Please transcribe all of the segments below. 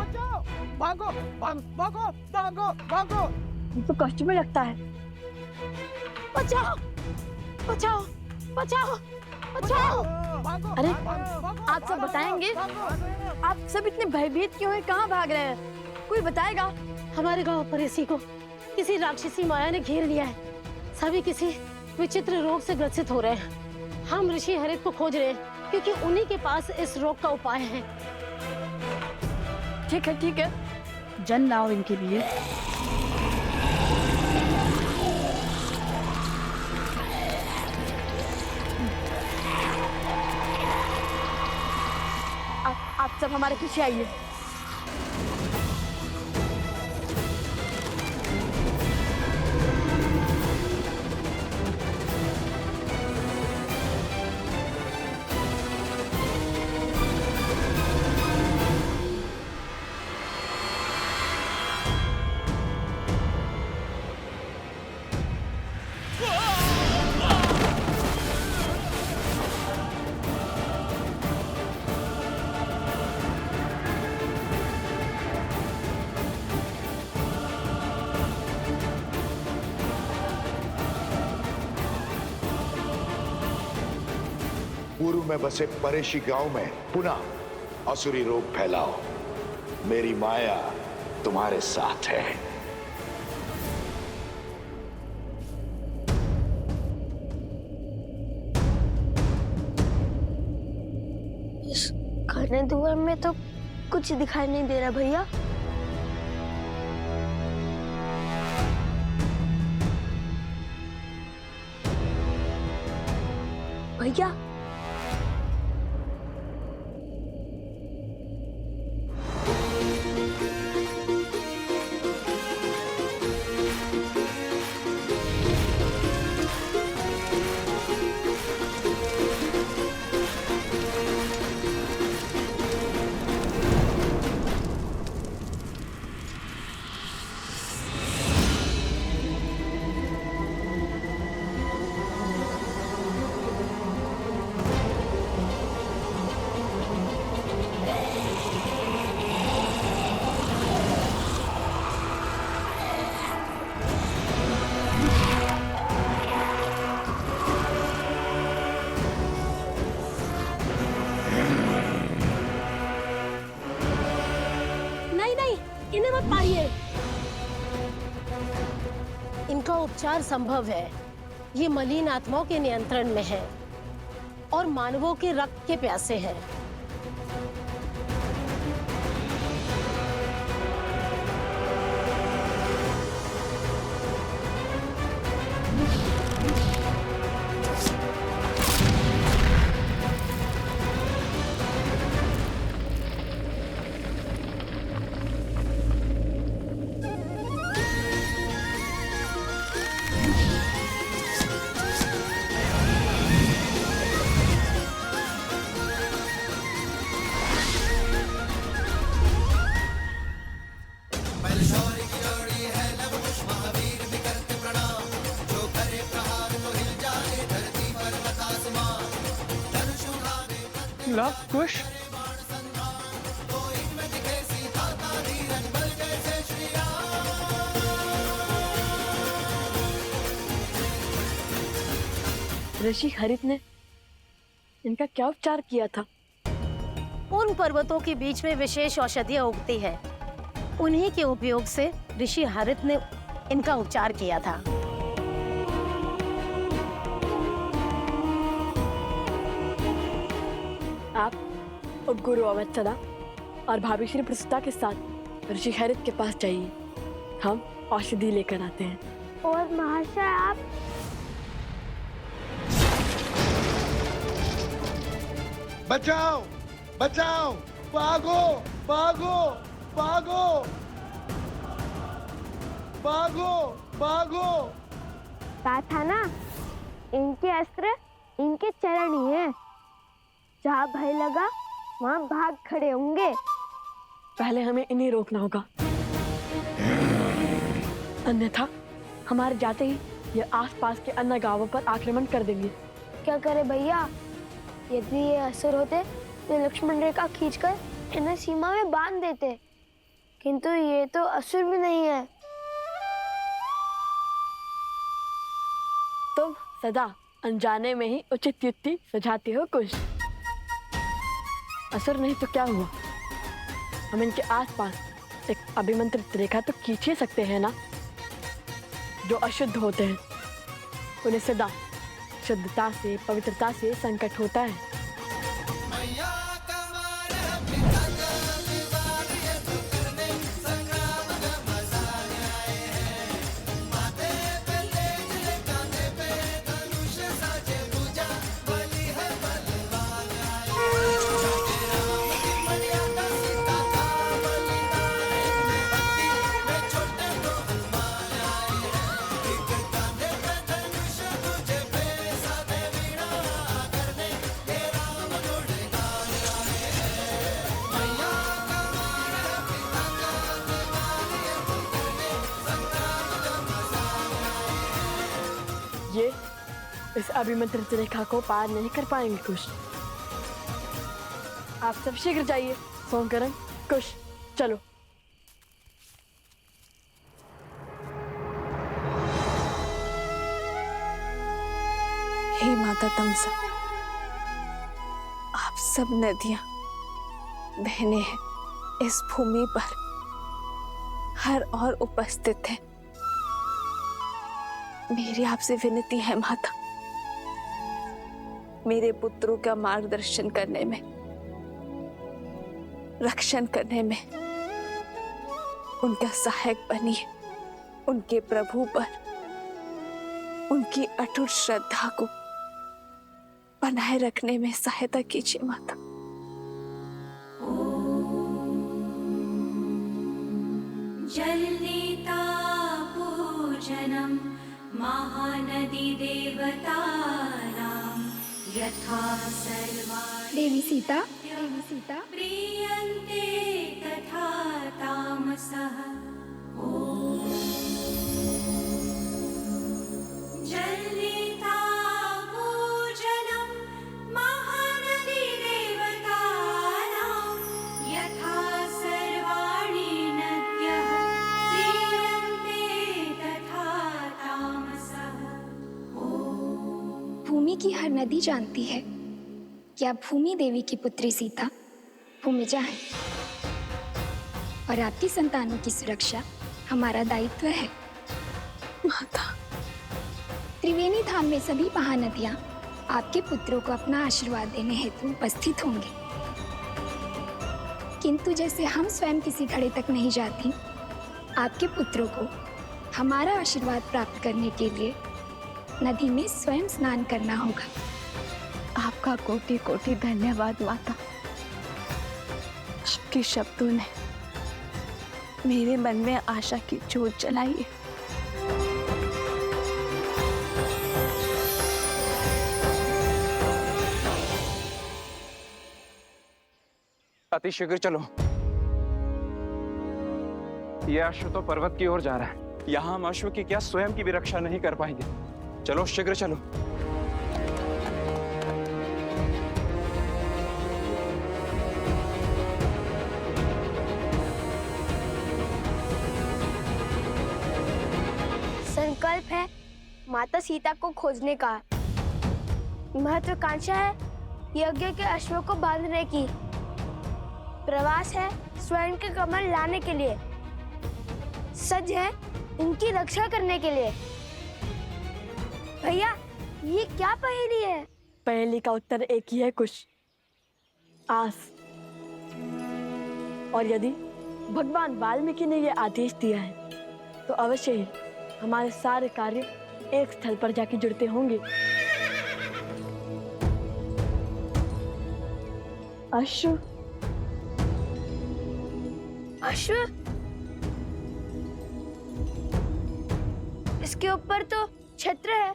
बचाओ, भागो, भागो, भागो, भागो। ये तो कष्ट में लगता है। बचाओ, बचाओ, बचाओ, बचाओ। अरे आप सब बताएंगे? आप सब इतने भयभीत क्यों हैं? कहाँ भाग रहे हैं? कोई बताएगा? हमारे गांव पर इसी को किसी राक्षसी माया ने घेर लिया है। सभी किसी विचित्र रोग से ग्रसित हो रहे हैं। हम ऋषि हरित को खोज रहे हैं क्योंकि उन्हीं के पास इस रोग का उपाय है। ठीक है, जन लाओ इनके लिए। आप सब हमारे पीछे आइए। पूर्व में बसे परेशी गांव में पुनः असुरी रोग फैलाओ। मेरी माया तुम्हारे साथ है। इस घने धुएं में तो कुछ दिखाई नहीं दे रहा भैया। भैया इन्हें मत मारिए। इनका उपचार संभव है। ये मलिन आत्माओं के नियंत्रण में है और मानवों के रक्त के प्यासे हैं। लव कुश ऋषि हरित ने इनका क्या उपचार किया था? उन पर्वतों के बीच में विशेष औषधियां उगती है। उन्हीं के उपयोग से ऋषि हरित ने इनका उपचार किया था। आप और गुरु अवत्सदा और भाभी श्री प्रसुता के साथ ऋषि हरित के पास जाइए। हम औषधि लेकर आते हैं। और महाशय आप बचाओ, बचाओ, भागो, भागो, भागो, भागो, भागो। कहा था ना, इनके अस्त्र इनके चरण ही है। जहाँ भय लगा वहाँ भाग खड़े होंगे। पहले हमें इन्हें रोकना होगा, अन्यथा हमारे जाते ही ये आसपास के अन्य गांवों पर आक्रमण कर देंगे। क्या करे भैया, यदि ये असुर होते तो लक्ष्मण रेखा खींचकर इन्हें सीमा में बांध देते। किंतु ये तो असुर भी नहीं है। तुम सदा अनजाने में ही उचित युक्ति सुझाते हो कुश। असुर नहीं तो क्या हुआ, हम इनके आसपास एक अभिमंत्रित रेखा तो खींच ही सकते हैं ना। जो अशुद्ध होते हैं उन्हें सदा शुद्धता से, पवित्रता से संकट होता है। ये इस अभिमंत्रित रेखा को पार नहीं कर पाएंगे कुश। आप सब शीघ्र जाइए। सोमकरण, कुश, चलो। हे माता तमसा, आप सब नदियां, बहनें हैं इस भूमि पर हर और उपस्थित हैं। मेरी आपसे विनती है माता, मेरे पुत्रों का मार्गदर्शन करने में, रक्षण करने में उनका सहायक बनिए। उनके प्रभु पर उनकी अटूट श्रद्धा को बनाए रखने में सहायता कीजिए माता। जलनीता पूजनम महानदी देवतानां यथा सर्वाणि देवी सीता, प्रीयन्ते तथा तामसः। ॐ जलनीता पूजनम महानदी देवतानां यथा सर्वाणि नद्यः प्रीयन्ते तथा तामसः। भूमि की हर नदी जानती है कि आप भूमि देवी की पुत्री सीता भूमिजा है और आपकी संतानों की सुरक्षा हमारा दायित्व है। माता, त्रिवेणी धाम में सभी महानदियां आपके पुत्रों को अपना आशीर्वाद देने हेतु उपस्थित होंगे, किंतु जैसे हम स्वयं किसी घड़े तक नहीं जाती, आपके पुत्रों को हमारा आशीर्वाद प्राप्त करने के लिए नदी में स्वयं स्नान करना होगा। आपका कोटि कोटि धन्यवाद माता। आपके शब्दों ने मेरे मन में आशा की ज्योत जलाई है। अतिशीघ्र चलो, यह अश्व तो पर्वत की ओर जा रहा है। यहाँ हम अश्व की क्या स्वयं की भी रक्षा नहीं कर पाएंगे। चलो शीघ्र चलो। संकल्प है माता सीता को खोजने का। महत्वाकांक्षा है यज्ञ के अश्वों को बांधने की। प्रवास है स्वर्ण के कमल लाने के लिए। सज है इनकी रक्षा करने के लिए। भैया, ये क्या पहेली है? पहेली का उत्तर एक ही है कुश, आस। और यदि भगवान वाल्मीकि ने यह आदेश दिया है तो अवश्य ही हमारे सारे कार्य एक स्थल पर जाके जुड़ते होंगे। अश्व, अश्व? इसके ऊपर तो छत्र है,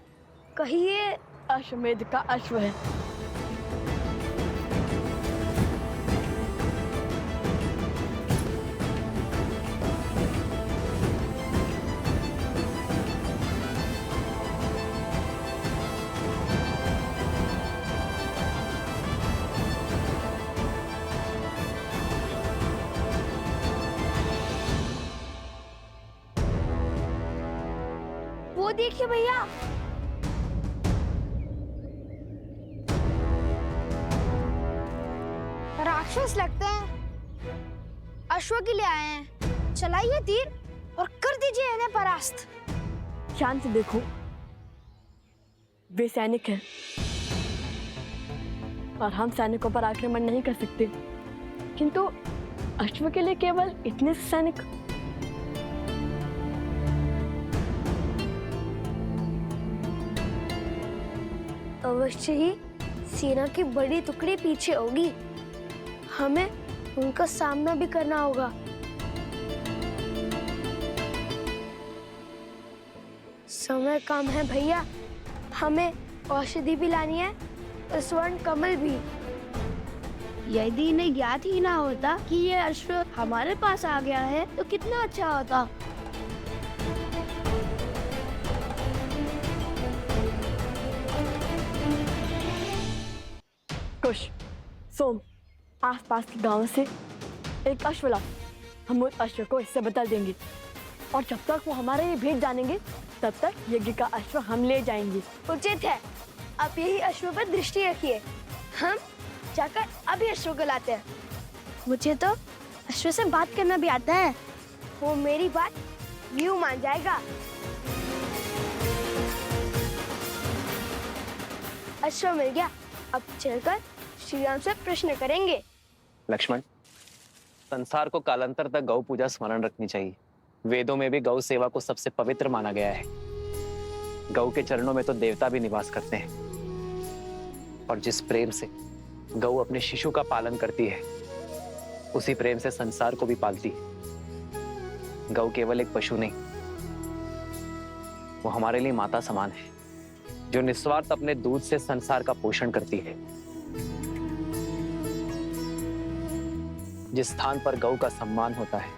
कहीं ये अश्वमेध का अश्व है। वो देखिए भैया, राक्षस लगते हैं। अश्व के लिए आए हैं। चलाइए तीर और कर दीजिए इन्हें परास्त। ध्यान से देखो, वे सैनिक हैं और हम सैनिकों पर आक्रमण नहीं कर सकते, किंतु अश्व के लिए केवल इतने सैनिक। अवश्य ही सेना की बड़ी टुकड़ी पीछे होगी, हमें उनका सामना भी करना होगा। समय कम है भैया, हमें औषधि भी लानी है और स्वर्ण कमल भी। यदि इन्हें ज्ञात ही ना होता कि ये अश्व हमारे पास आ गया है तो कितना अच्छा होता। कुश, सोम, आसपास के गांव से एक अश्व ला। हम उस अश्व को इससे बदल देंगे और जब तक वो हमारे ये भेद जानेंगे तब तक यज्ञ का अश्व हम ले जाएंगे। उचित है, आप यही अश्व पर दृष्टि रखिए, हम जाकर अभी अश्व को लाते हैं। मुझे तो अश्व से बात करना भी आता है, वो मेरी बात यूं मान जाएगा। अश्व मिल गया, अब चलकर श्री राम से प्रश्न करेंगे। लक्ष्मण, संसार को कालांतर तक गौ पूजा स्मरण रखनी चाहिए। वेदों में भी गौ सेवा को सबसे पवित्र माना गया है। गौ के चरणों में तो देवता भी निवास करते हैं। और जिस प्रेम से गौ अपने शिशु का पालन करती है, उसी प्रेम से संसार को भी पालती है। गौ केवल एक पशु नहीं, वो हमारे लिए माता समान है, जो निस्वार्थ अपने दूध से संसार का पोषण करती है। जिस स्थान पर गौ का सम्मान होता है,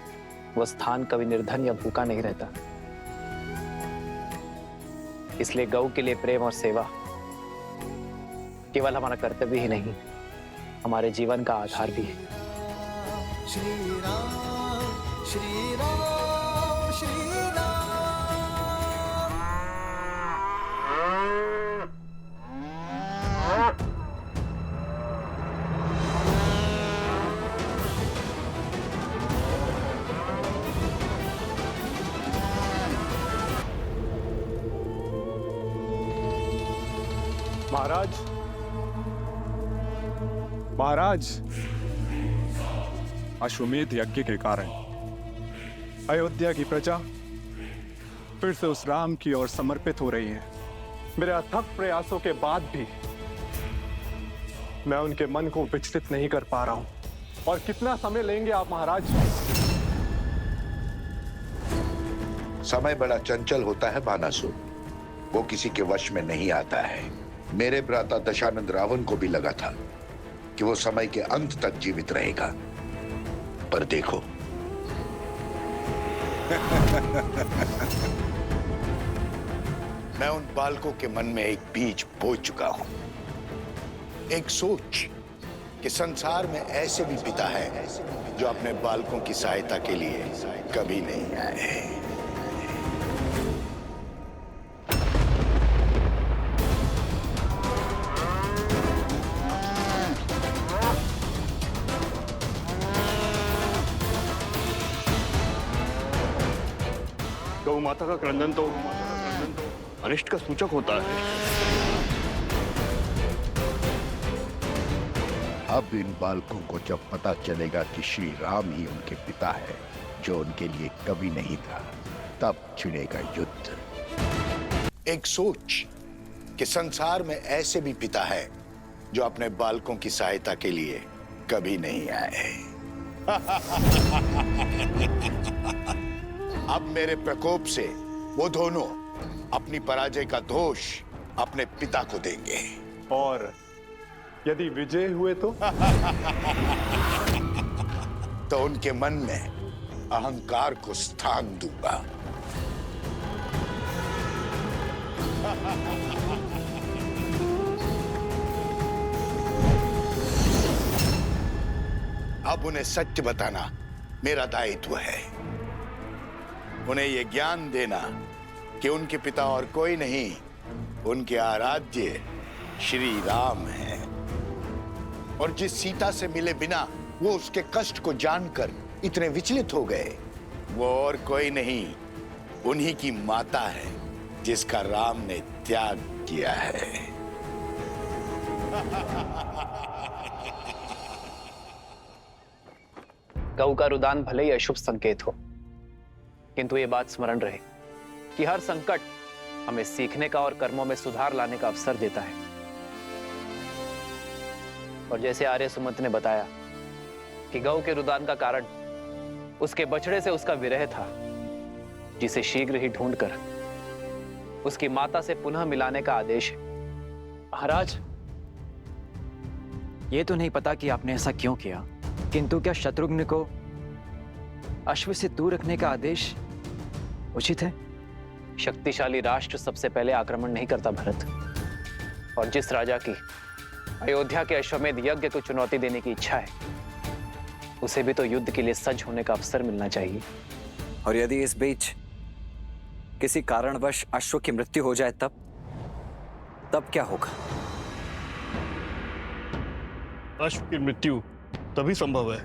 वह स्थान कभी निर्धन या भूखा नहीं रहता। इसलिए गौ के लिए प्रेम और सेवा केवल हमारा कर्तव्य ही नहीं, हमारे जीवन का आधार भी है। श्री राम श्री राम श्री राम। महाराज, महाराज, अश्वमेध यज्ञ के कारण अयोध्या की प्रजा फिर से उस राम की ओर समर्पित हो रही है। मेरे अथक प्रयासों के बाद भी मैं उनके मन को विचलित नहीं कर पा रहा हूं। और कितना समय लेंगे आप महाराज? समय बड़ा चंचल होता है बानासुर, वो किसी के वश में नहीं आता है। मेरे भ्राता दशानंद रावण को भी लगा था कि वो समय के अंत तक जीवित रहेगा, पर देखो मैं उन बालकों के मन में एक बीज बो चुका हूं, एक सोच कि संसार में ऐसे भी पिता है जो अपने बालकों की सहायता के लिए कभी नहीं आए। गौ माता का क्रंदन तो अनिष्ट का सूचक होता है। अब इन बालकों को जब पता चलेगा कि श्री राम ही उनके पिता है, जो उनके लिए कभी नहीं था, तब छिड़ेगा युद्ध। एक सोच कि संसार में ऐसे भी पिता है जो अपने बालकों की सहायता के लिए कभी नहीं आए। अब मेरे प्रकोप से वो दोनों अपनी पराजय का दोष अपने पिता को देंगे। और यदि विजय हुए तो उनके मन में अहंकार को स्थान दूंगा। अब उन्हें सत्य बताना मेरा दायित्व है। उन्हें यह ज्ञान देना कि उनके पिता और कोई नहीं, उनके आराध्य श्री राम हैं। और जिस सीता से मिले बिना वो उसके कष्ट को जानकर इतने विचलित हो गए, वो और कोई नहीं, उन्हीं की माता है जिसका राम ने त्याग किया है। गऊ का रुदान भले ही अशुभ संकेत हो, किंतु ये बात स्मरण रहे कि हर संकट हमें सीखने का और कर्मों में सुधार लाने का अवसर देता है। और जैसे आर्य सुमंत ने बताया कि गऊ के रुदान का कारण उसके बछड़े से उसका विरह था, जिसे शीघ्र ही ढूंढकर उसकी माता से पुनः मिलाने का आदेश है। महाराज, ये तो नहीं पता कि आपने ऐसा क्यों किया, किंतु क्या शत्रुघ्न को अश्व से दूर रखने का आदेश उचित है? शक्तिशाली राष्ट्र सबसे पहले आक्रमण नहीं करता भरत, और जिस राजा की अयोध्या के अश्वमेध यज्ञ को चुनौती देने की इच्छा है, उसे भी तो युद्ध के लिए सज्ज होने का अवसर मिलना चाहिए। और यदि इस बीच किसी कारणवश अश्व की मृत्यु हो जाए तब क्या होगा? अश्व की मृत्यु तभी संभव है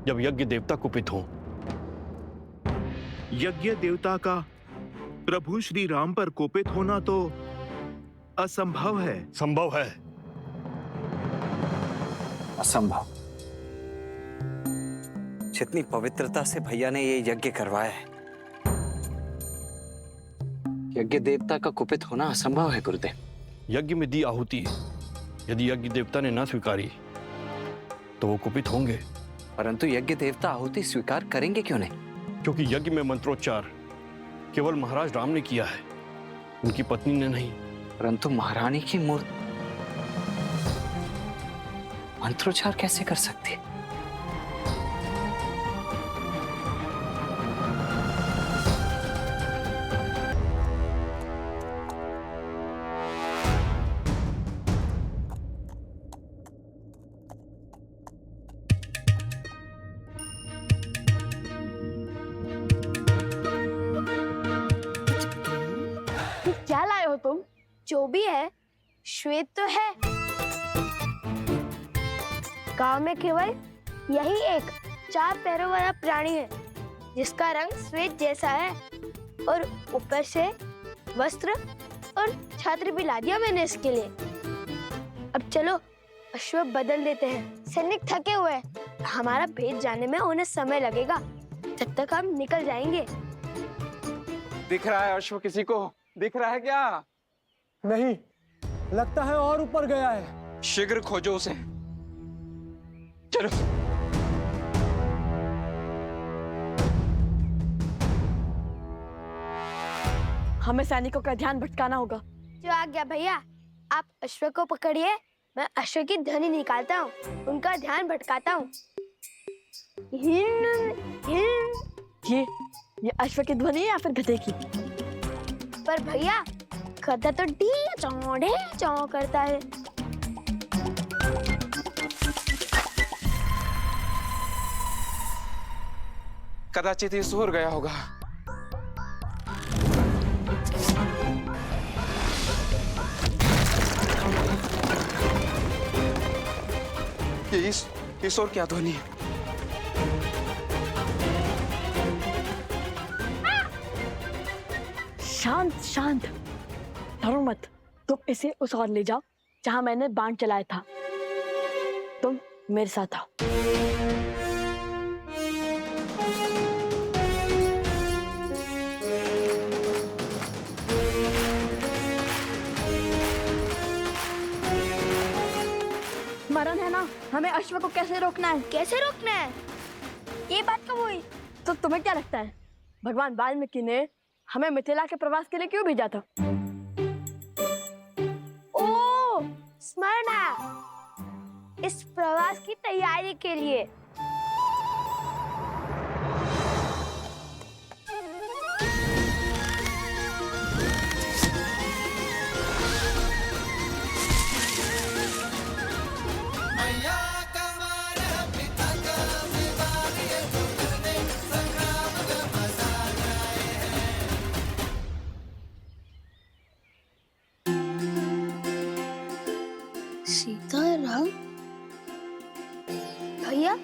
जब यज्ञ देवता कुपित हो। यज्ञ देवता का प्रभु श्री राम पर कोपित होना तो असंभव है। संभव है। असंभव? जितनी पवित्रता से भैया ने ये यज्ञ करवाया है, यज्ञ देवता का कुपित होना असंभव है गुरुदेव। यज्ञ में दी आहुति यदि यज्ञ देवता ने ना स्वीकारी तो वो कुपित होंगे। परंतु यज्ञ देवता आहुति स्वीकार करेंगे क्यों नहीं? क्योंकि यज्ञ में मंत्रोच्चार केवल महाराज राम ने किया है, उनकी पत्नी ने नहीं। परंतु महारानी की मूर्ति मंत्रोच्चार कैसे कर सकती? क्या लाए हो तुम? जो भी है श्वेत तो है। गांव में केवल यही एक 4 पैरों वाला प्राणी है जिसका रंग श्वेत जैसा है, और ऊपर से वस्त्र और छात्र भी ला दिया मैंने इसके लिए। अब चलो अश्व बदल देते हैं। सैनिक थके हुए हैं, हमारा भेद जाने में उन्हें समय लगेगा, जब तक हम निकल जाएंगे। दिख रहा है अश्व किसी को? दिख रहा है क्या? नहीं, लगता है और ऊपर गया है। शीघ्र खोजो उसे। चलो। हमें सैनिकों का ध्यान भटकाना होगा। जो आ गया भैया, आप अश्व को पकड़िए, मैं अश्व की ध्वनि निकालता हूँ, उनका ध्यान भटकाता हूँ। ये अश्व की ध्वनि है या फिर गधे की? पर भैया गधा तो डी चौ करता है। कदाचित ये सो गया होगा। ये इस और क्या ध्वनि है? शांत शांत, डरो मत। तुम इसे उस ओर ले जाओ जहां मैंने बाण चलाया था। तुम मेरे साथ आओ। स्मरण है ना हमें अश्व को कैसे रोकना है? कैसे रोकना है? ये बात कब हुई? तो तुम्हें क्या लगता है भगवान वाल्मीकि ने हमें मिथिला के प्रवास के लिए क्यों भेजा था? ओ, स्मरण है, इस प्रवास की तैयारी के लिए। भैया,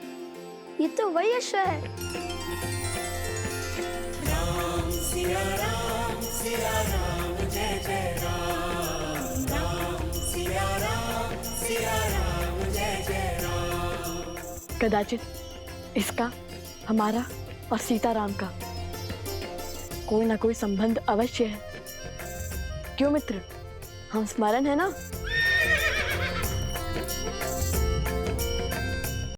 ये तो वही अश्व है। राम सिया राम जय जय राम, राम सिया राम जय जय राम। कदाचित इसका हमारा और सीताराम का कोई ना कोई संबंध अवश्य है। क्यों मित्र, हम स्मरण है ना?